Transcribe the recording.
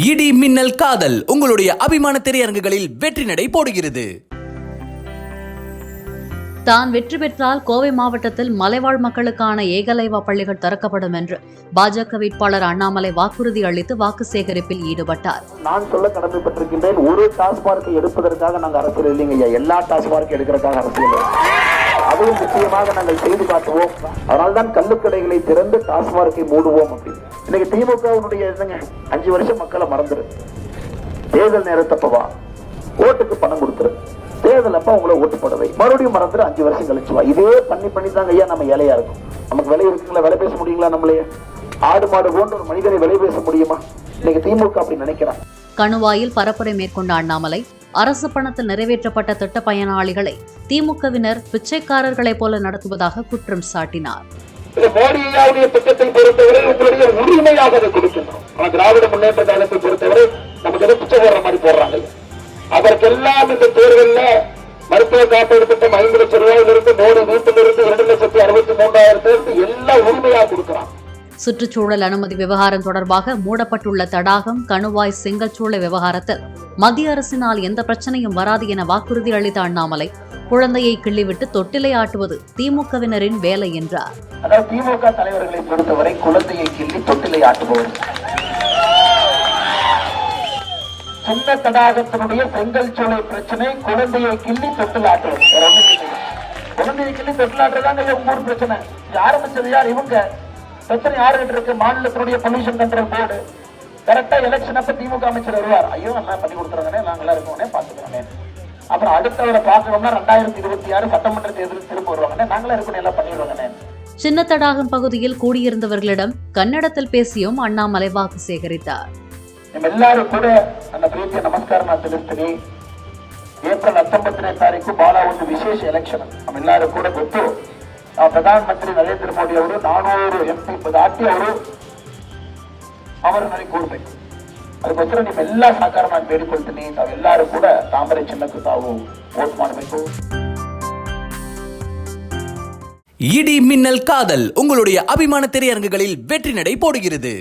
இடி மின்னல் காதல் உங்களுடைய அபிமான திரையரங்குகளில் வெற்றி நடை போடுகிறது. தான் வெற்றி பெற்றால் கோவை மாவட்டத்தில் மலைவாழ் மக்களுக்கான ஏகலைவா பள்ளிகள் திறக்கப்படும் என்று பாஜக வேட்பாளர் அண்ணாமலை வாக்குறுதி அளித்து வாக்கு சேகரிப்பில் ஈடுபட்டார். நான் சொல்ல கடமைப்பட்டிருக்கின்றேன், ஒரு டாஸ்மார்க்கை எடுப்பதற்காக நாங்கள் அரசியல் இல்லைங்க, எல்லா டாஸ்மார்க்கை எடுக்கிறதுக்காக அரசியல், அதுவும் நிச்சயமாக நாங்கள் செய்து காட்டுவோம். அதனால்தான் கள்ளுக்கடைகளை திறந்து டாஸ்மார்க்கை மூடுவோம் அப்படின்னு. இன்னைக்கு திமுகவுடைய 5 வருஷம் மக்களை மறந்துரு, தேர்தல் நேரத்தப்பவா ஓட்டுக்கு பணம் கொடுத்துரு, தேர்தல் அப்ப உங்களை ஓட்டு போடவை, மறுபடியும் மறந்துட்டு 5 வருஷம் கழிச்சு வா. இதே பண்ணி தாங்க ஐயா நம்ம ஏழையா இருக்கும். நமக்கு விலை இருக்குங்களா, விலை பேச முடியுங்களா? நம்மளே ஆடு மாடு போன்ற ஒரு மனிதனை விலை பேச முடியுமா? இன்னைக்கு திமுக அப்படி நினைக்கிறான். கணுவாயில் பரப்புரை மேற்கொண்ட அண்ணாமலை அரசு பணத்தில் நிறைவேற்றப்பட்ட திட்ட பயனாளிகளை திமுகவினர் பிச்சைக்காரர்களைப் போல நடத்துவதாக குற்றம் சாட்டினார். மோடியாவுடைய திட்டத்தை பொறுத்தவரை உங்களுடைய உரிமையாக அதை கொடுக்கணும். திராவிட முன்னேற்ற கழகத்தை பொறுத்தவரை நமக்கு எதை பிச்சை போடுற மாதிரி போடுறாங்க. அதற்கெல்லாம் இந்த தேர்தலில் மருத்துவ காப்பீடு திட்டம் 5 லட்சம் ரூபாயிலிருந்து மோடி வீட்டிலிருந்து 2,63,000 எல்லாம் உரிமையாக கொடுக்கிறான். சுற்றுச்சூழல் அனுமதி விவகாரம் தொடர்பாக மூடப்பட்டுள்ள தடாகம், கணுவாய், செங்கல்சூளை விவகாரத்தில் மத்திய அரசினால் எந்த பிரச்சனையும் வராது என வாக்குறுதி அளித்த அண்ணாமலை குழந்தையை கிள்ளிவிட்டு தொட்டிலை ஆட்டுவது திமுகவினரின் வேலை என்றார். அதாவது திமுக தலைவர்களை பொறுத்தவரை குழந்தையை கிள்ளி தொட்டிலை ஆட்டுபவர். சின்ன தடாகத்தினுடைய செங்கல்சூளை பிரச்சனை குழந்தையை கிள்ளி தொட்டில் ஆட்டுவது. குழந்தையை கிள்ளி தொட்டில் ஆட்டுறதாங்க உங்க ஊர் பிரச்சனை. ஆரம்பிச்சது யார்? இவங்க. பிரச்சனை யாருகிட்ட இருக்கு? மாநிலத்தினுடைய பொல்யூஷன் கண்ட்ரோல் போர்டு. கரெக்டா எலெக்ஷன் அப்ப திமுக அமைச்சர் வருவார், ஐயோ எல்லாம் பண்ணி கொடுத்துறாங்கன்னே, நாங்களா இருக்கோன்னே பாத்துக்கிறோமே. அப்புறம் அடுத்தவரை பார்க்கணும்னா 2026 சட்டமன்ற தேர்தல் திரும்ப வருவாங்கன்னே, நாங்களா இருக்கணும் எல்லாம் பண்ணிடுவாங்கன்னே. சின்ன தடாகம் பகுதியில் கூடியிருந்தவர்களிடம் கன்னடத்தில் பேசியும் அண்ணாமலை வாக்கு சேகரித்தார். நம்ம எல்லாரும் கூட ನನ್ನ ಪ್ರೀತಿಯ ನಮಸ್ಕಾರ ನಾನು ತಿಳಿಸ್ತೀನಿ. ಏಪ್ರಿಲ್ 19ನೇ ತಾರೀಕು ಬಹಳ ಒಂದು ವಿಶೇಷ ಎಲೆಕ್ಷನ್. ನಮ್ಮೆಲ್ಲರೂ ಕೂಡ ಗೊತ್ತು, ಪ್ರಧಾನ ಮಂತ್ರಿ ನರೇಂದ್ರ ಮೋದಿ ಅವರು 400 MP ದಾಟಿ ಅವರು ನನಗೆ ಕೊಡ್ಬೇಕು. ಅದಕ್ಕೋಸ್ಕರ ನಿಮ್ಮೆಲ್ಲ ಸಹಕಾರ ನಾನು ಬೇಡಿಕೊಳ್ತೀನಿ. ತಾವೆಲ್ಲರೂ ಕೂಡ ತಾಮರೆ ಚಿನ್ನಕ್ಕೆ ತಾವು ವೋಟ್ ಮಾಡಬೇಕು. இடி மின்னல் காதல் உங்களுடைய அபிமான திரையரங்குகளில் வெற்றி நடை போடுகிறது.